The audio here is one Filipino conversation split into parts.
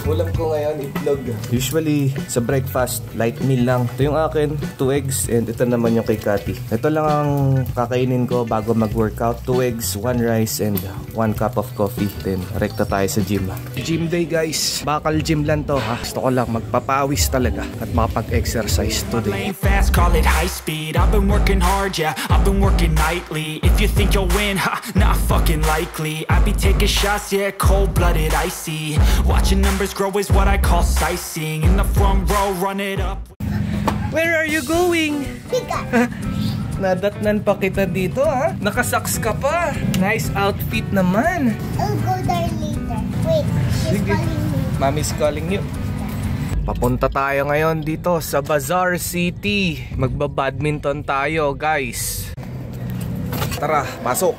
Ulam ko ngayon, itlog. Usually, sa breakfast, light meal lang. Ito yung akin, 2 eggs, and ito naman yung kay Cathy. Ito lang ang kakainin ko bago mag-workout. 2 eggs, 1 rice, and 1 cup of coffee. Then, rekta tayo sa gym. Gym day, guys. Bakal gym lang to, ha? Gusto ko lang magpapawis talaga at makapag-exercise today. Fast, call it high speed. I've been working hard, yeah. I've been working nightly. If you think you'll win, ha, not fucking likely. I be taking shots, yeah, cold-blooded, icy. Watching numbers grow is what I call sightseeing. In the front row, run it up. Where are you going? Nadatnan pa kita dito, ha? Nakasaks ka pa. Nice outfit naman. I'll go there later. Wait, she's calling me. Mommy's calling you. Papunta tayo ngayon dito sa Bazaar City. Magba-badminton tayo, guys. Tara, pasok.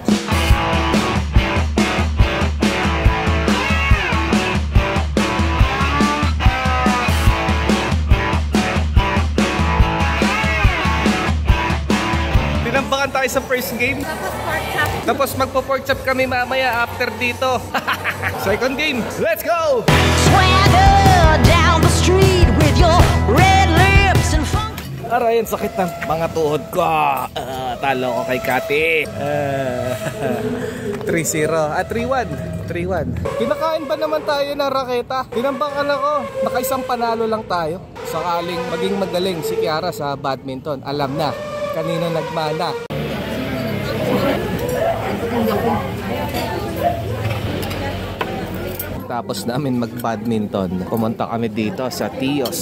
Tinambakan tayo sa first game. Tapos magpo-pork chop kami mamaya after dito. Second game, let's go! Swagger down the street with your red lips and funk. Aray, ang sakit ng mga tuhod ko. Talo ko kay Cathy. 3-0. 3-1. 3-1. Pinakain ba naman tayo ng raketa? Tinambakan ako. Nakaisang panalo lang tayo. Sakaling maging magaling si Kiara sa badminton. Alam na. Kanina nagmana. Tapos namin mag-badminton, pumunta kami dito sa Tios.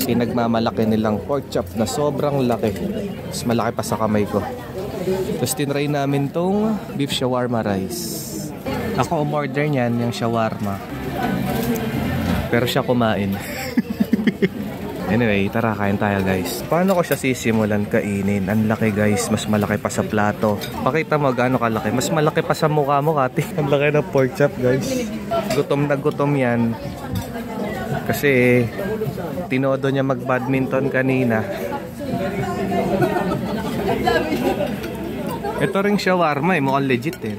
Pinagmamalaki nilang pork chop na sobrang laki. Mas malaki pa sa kamay ko. Tapos tinry namin tong beef shawarma rice. Ako umorder niyan, yung shawarma. Pero siya kumain. Anyway, tara, kain tayo, guys. Paano ko siya sisimulan kainin? Ang laki, guys. Mas malaki pa sa plato. Pakita mo gaano kalaki. Mas malaki pa sa mukha mo, Cathy. Ang laki ng pork chop, guys. Gutom na gutom yan. Kasi tinodo niya mag-badminton kanina. Ito ring shawarma, mukhang legit eh.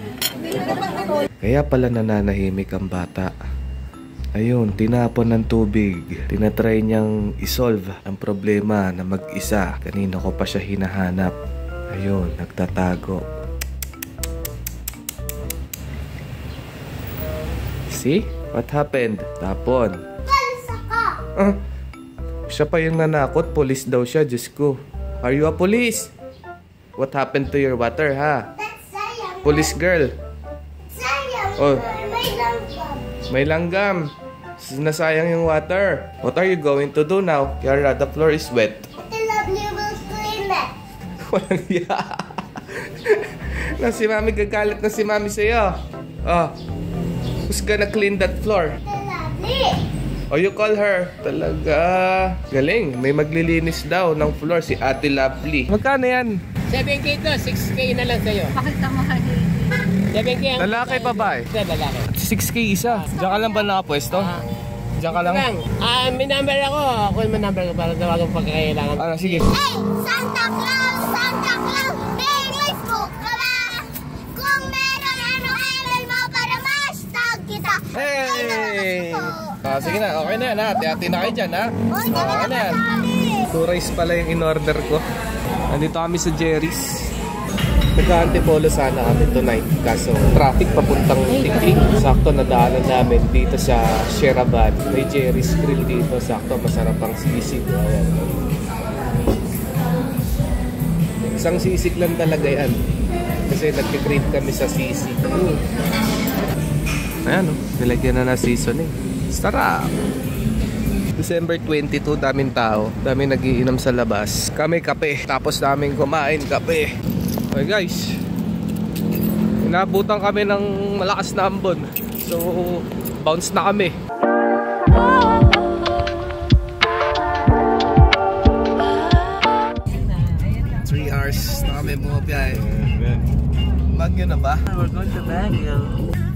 Kaya pala nananahimik ang bata. Ayun, tinapon ng tubig. Tinatry niyang isolve ang problema na mag-isa. Kanina ko pa siya hinahanap. Ayun, nagtatago. See? What happened? Tapon. Siya pa yung nanakot. Police daw siya. Diyos ko. Are you a police? What happened to your water, ha? Police girl. Oh. May langgam. Nasayang yung water. What are you going to do now? Kiara, the floor is wet. The lovely will clean it. Walang iya. Na si Mami, gagalit na si Mami sa'yo. Oh. Who's gonna clean that floor? The lovely. Oh, you call her. Talaga. Galing. May maglilinis daw ng floor si Ate Lovely. Magkano yan? 7K to, 6K na lang sa'yo. Bakit ka mahal? 7K ang... Lalaki pa ba eh? Lalaki. 6K isa. Diyan ka lang ba nakapwesto? Diyan ka lang? May number ako. Ako yung may number ko para tawagan pagkakailangan. Ano, sige. Hey, Santa Claus! Santa Claus! Hey, Facebook ka ba? Kung meron ano mo para mas-tag kita. Hey! Sige na, okay na yan ha. Hati-hati na kayo dyan ha. Okay na yan. 2 rice pala yung in-order ko. Nandito kami sa Jerry's. Nagka-antipolo sana kami tonight. Kaso traffic papuntang Tikling. Sakto nadaanan namin dito sa Sheraban. May Jerry's Grill dito. Sakto masarap ang sisig. Ayan. Isang sisig lang talaga yan. Kasi nagka-crave kami sa sisig. Ayan o. Nilagyan na seasoning. Sarap! December 22, daming tao. Daming nagiinom sa labas. Kami kape. Tapos daming kumain kape. Okay guys. Inabutan kami ng malakas na ambon. So, bounce na kami. 3 hours na kami bumabiyahe. Baguio na ba? We're going to Baguio.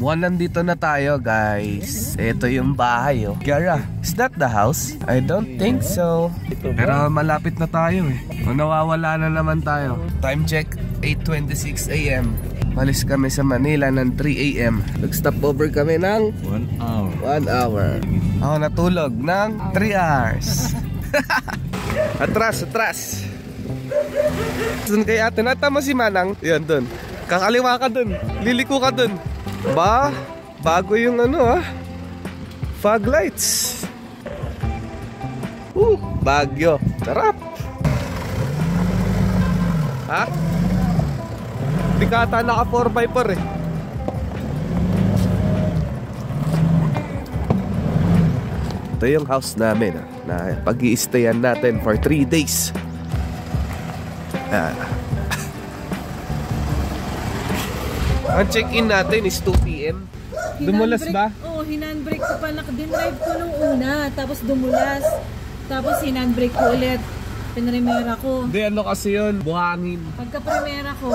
Nandito na tayo guys. Ito yung bahay oh. Kiara, is that the house? I don't think so. Pero malapit na tayo eh. Nawawala na naman tayo. Time check, 8:26 AM. Palis kami sa Manila ng 3 AM. Nag-stop over kami ng 1 hour. 1 hour. Ako natulog ng 3 hours. Atras. Doon kay ate, natama si Manang. Yan, doon. Kakaliwa ka doon. Liliko ka doon. Bago yung fog lights. Bagyo. Sarap. Ha? Di ka ata naka 4x4 eh. Ito yung house namin na pag-i-stayan natin for 3 days. Ang check-in natin is 2 PM. Dumulas ba? Oo, hinandbrake ko pa. Dinrive ko nung una, tapos dumulas. Tapos hinandbrake ko ulit. Pinremera ko. Hindi, ano kasi yun? Buhangin. Pagka-premera ko,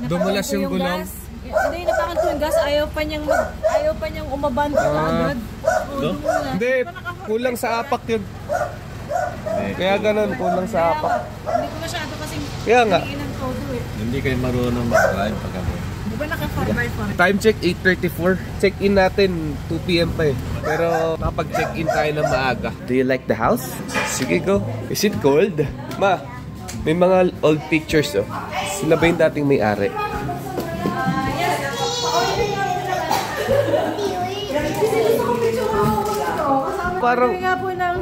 Dumulas yung gulong? Hindi, napakan ko yung gas. Ayaw pa niyang umabanto na agad. Oo, dumulas. Hindi, kulang sa apak yun. Kaya ganun, kulang sa apak. Hindi ko masyado kasing Kaya nga. ng todo eh. Hindi kayo marunong mag-drive pag ako. Di ba naka-4x4? Time check 8:34. Check-in natin 2 PM pa eh. Pero nakapag-check-in tayo ng maaga. Do you like the house? Sige, go. Is it cold? Ma, may mga old pictures oh. Sila ba yung dating may-ari? Parang nga po ng...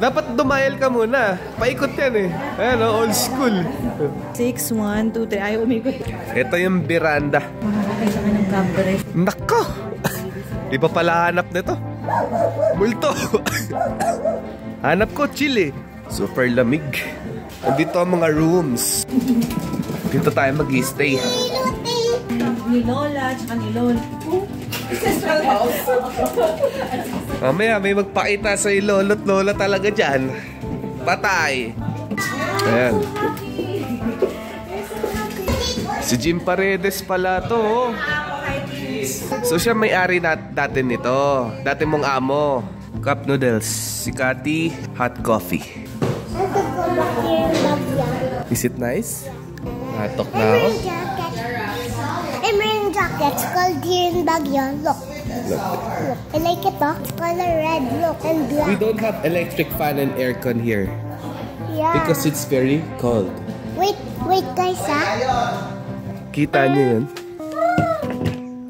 dapat dumayal ka muna. Paikot yan eh. Ayan oh, old school. 6, 1, 2, 3. Ayaw umikot. Ito yung veranda. Makakita ka ng camera. Nako! Iba pala hanap nito. Multo! Hanap ko, chill eh. Super lamig. Andito ang mga rooms. Dito tayo mag-stay. Ni Lola, tsaka ni Lola. Mamaya may magpakita sa lolo't lola talaga dyan. Patay. Ayan. Si Jim Paredes pala to oh. So siya may-ari dati nito. Dati mong amo. Cup noodles. Si Cathy, hot coffee. Is it nice? Natok na ako. I'm wearing jackets called here in Baguio. Look. I like it though. It's color red, look, and black. We don't have electric fan and aircon here. Yeah. Because it's very cold. Wait guys Kita niyo yun?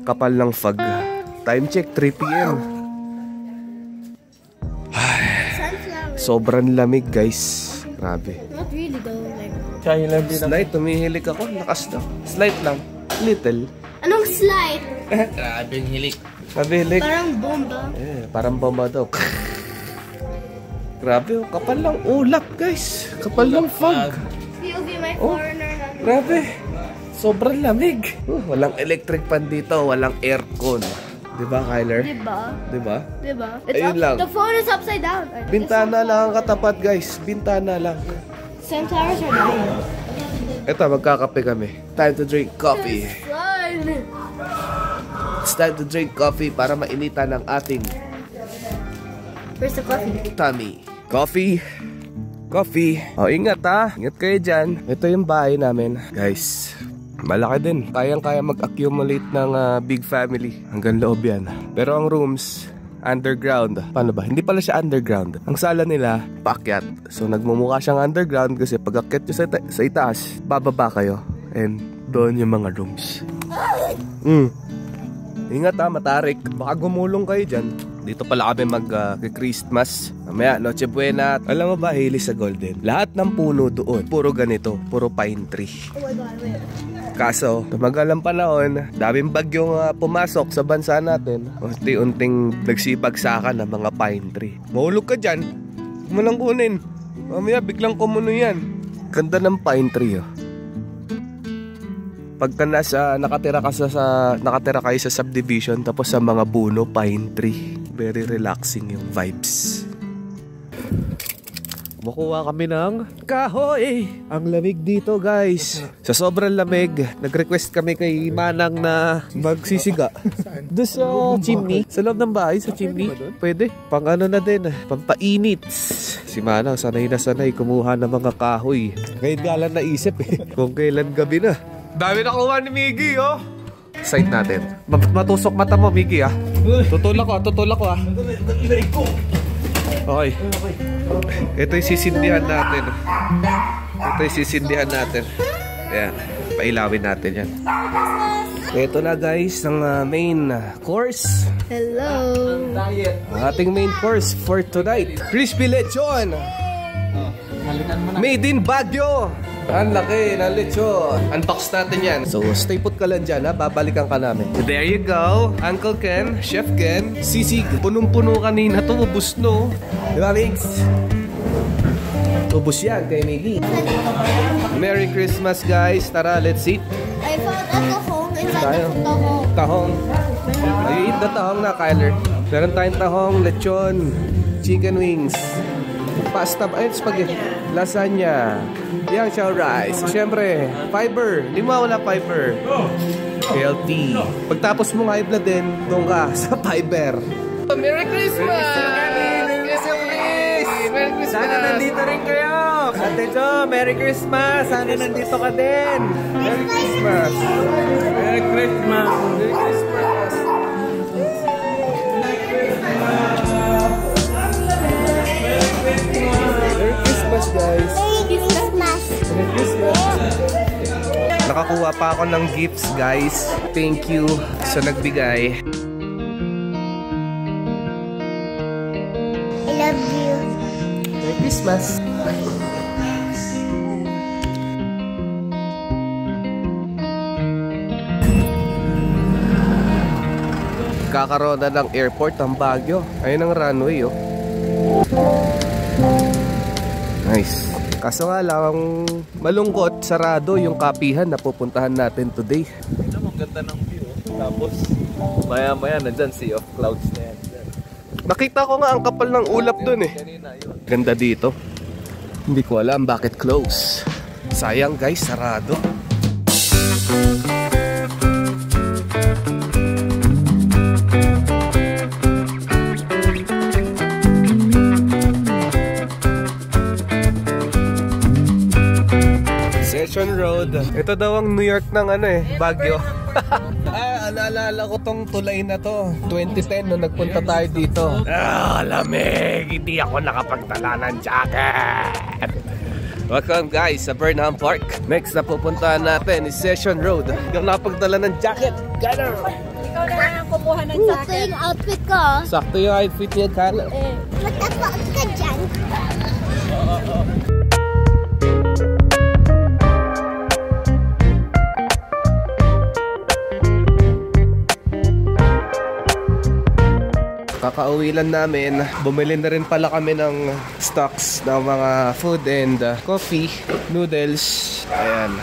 Kapal ng fog. Time check 3 PM. Sobrang lamig guys. Grabe. Not really though, like. Slight, tumihilik ako. Lakas daw. Slight lang. Little. Anong slide? Grabing hilik. Mabilik. Parang bomba. Parang bomba daw. Grabe, kapal lang ulap guys. Kapal ng fog. You'll be my Oh, foreigner. grabe. Sobrang lamig. Walang electric fan dito. Walang aircon. Diba, Kyler? Diba? Ayun lang. The phone is upside down. Bintana lang ang katapat guys. Bintana lang. Some towers are dying. Eto, magkakape kami. Time to drink coffee. Fun. It's time to drink coffee para mainitan ang ating Where's the coffee? tummy. Coffee. O, ingat ha. Ingat kayo dyan. Ito yung bahay namin. Guys, malaki din. Kayang-kaya mag-accumulate ng big family. Hanggang loob yan. Pero ang rooms, underground. Paano ba? Hindi pala siya underground. Ang sala nila, paakyat. So nagmumukha siyang underground kasi pag akyat nyo sa itaas, bababa kayo. And doon yung mga rooms. Ingat ha, matarik. Baka gumulong kayo dyan. Dito pala kami mag-Christmas. Mamaya, Noche Buena. Alam mo ba, hili sa Golden? Lahat ng puno doon, puro ganito. Puro pine tree. Oh my God, wait. Kaso, tumagal ang panahon, daming bagyong pumasok sa bansa natin. Unti-unting nagsibagsakan ng mga pine tree. Mahulog ka dyan, huwag mo lang kunin. Mamaya, biglang kumuno yan. Ganda ng pine tree oh. Pagka nakatira kayo sa subdivision tapos sa mga buno, pine tree. Very relaxing yung vibes. Makuha kami ng kahoy. Ang lamig dito guys. Sa sobrang lamig, nag-request kami kay Manang na magsisiga. Doon sa chimney. Sa loob ng bahay, sa chimney. Pwede. Pang ano na din. Pampainit. Si Manang sanay na sanay kumuha ng mga kahoy. Ngayon nga lang naisip kung kailan gabi na. Dami na kuha ni Miggy, oh. Sight natin. Matusok mata mo, Miggy, ah. Tutulak ko, ah. Okay. Ito yung sisindihan natin. Ayan. Pailawin natin yan. Ito na guys, ang main course. Hello. Ang ating main course for tonight. Crispy lechon. Made in Baguio. Ang laki ng lechon. Unbox natin yan. So stay put ka lang dyan ha. Babalikan ka namin. There you go. Uncle Ken, Chef Ken. Sisig. Punong-puno kanina to. Ubus no. Diba Mix? Ubus yan kay Miggy. Merry Christmas guys. Tara, let's eat. I found a tahong inside the tahong. Tahong. You eat the tahong na, Kyler. Meron tayong tahong, lechon, chicken wings, pasta, spaghetti, lasagna, yang chow rice. Siyempre, fiber. Hindi mo wala fiber. Healthy. Pagtapos mo high blood din, doon ka sa fiber. Merry Christmas! Merry Christmas! Sana nandito rin kayo! Ate Jo, Merry Christmas! Sana nandito ka din! Merry Christmas! Merry Christmas! Merry Christmas! Merry Christmas, guys! Merry Christmas. Merry Christmas! Nakakuha pa ako ng gifts, guys. Thank you sa nagbigay. I love you. Merry Christmas! Kakaroon na ng airport ang Baguio. Ayun ang runway, oh. Nice. Kaso nga lang, malungkot, sarado yung kapihan na pupuntahan natin today. Ang ganda ng view. Tapos, maya-maya nandyan, sea of clouds na yan. Nakita ko nga ang kapal ng ulap dun eh. Ganda dito. Hindi ko alam bakit close. Sayang guys, sarado. Session Road. Ito daw ang New York ng ano eh, Baguio. Naalala ko tong tulay na to 2010 nung nagpunta tayo dito. Lamig! Hindi ako nakapagdala ng jacket. Welcome guys sa Burnham Park. Next na pupuntahan natin is Session Road. Hindi ako nakapagdala ng jacket. Ganun! Ikaw na lang ang kumuha ng Ito jacket. yung outfit ko. Sakto yung outfit niya, Carla. Matapos ka dyan. Kakauwi lang namin. Bumili na rin pala kami ng stocks ng mga food and coffee, noodles. Ayan.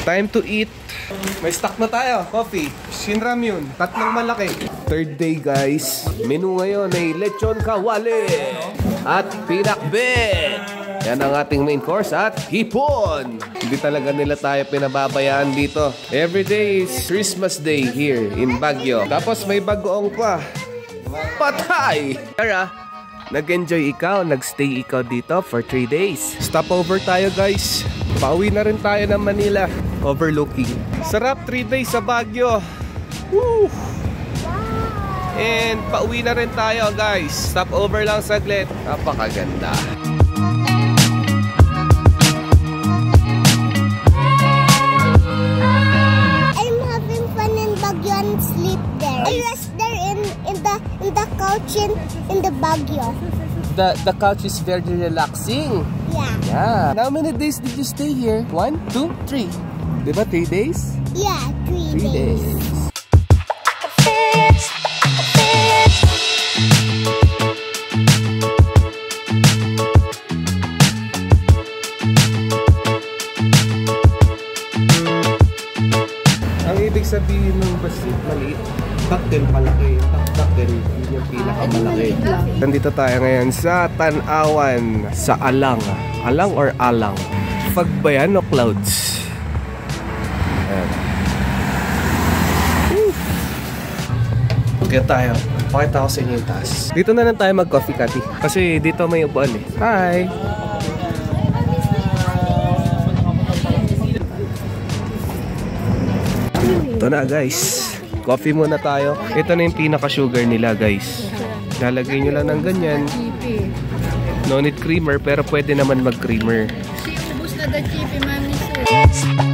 Time to eat. May stock na tayo. Coffee, Shinram yun. 3 malaki. Third day guys. Menu ngayon ay lechon kawali at pinakbet. Yan ang ating main course at hipon. Hindi talaga nila tayo pinababayaan dito. Every day is Christmas Day here in Baguio. Tapos may bagoong pa. Patay! Tara, nag-enjoy ikaw, nag-stay ikaw dito for 3 days. Stopover tayo guys. Pauwi na rin tayo ng Manila. Overlooking. Sarap 3 days sa Baguio. Woo! And pauwi na rin tayo guys. Stopover lang saglit. Napakaganda. Sleep there. I was there in the couch in the Baguio. The couch is very relaxing. Yeah. How many days did you stay here? 1, 2, 3. Diba 3 days? Yeah, 3 days. Ibig sabihin ng basit maliit, takden palaki, takden yun yung pinakamalaki. Nandito tayo ngayon sa Tanawan, sa Alang. Alang or Alang? Fog ba yan o clouds? Ayan. Akyat tayo. Pakita ko sa inyo yung taas. Dito na lang tayo mag-coffee, Kati. Kasi dito may upuan eh. Hi! Ito na guys. Coffee muna tayo. Ito na yung pinaka-sugar nila guys. Lalagay nyo lang ng ganyan. No need creamer pero pwede naman mag-creamer. Si ubus na da chippy, mami.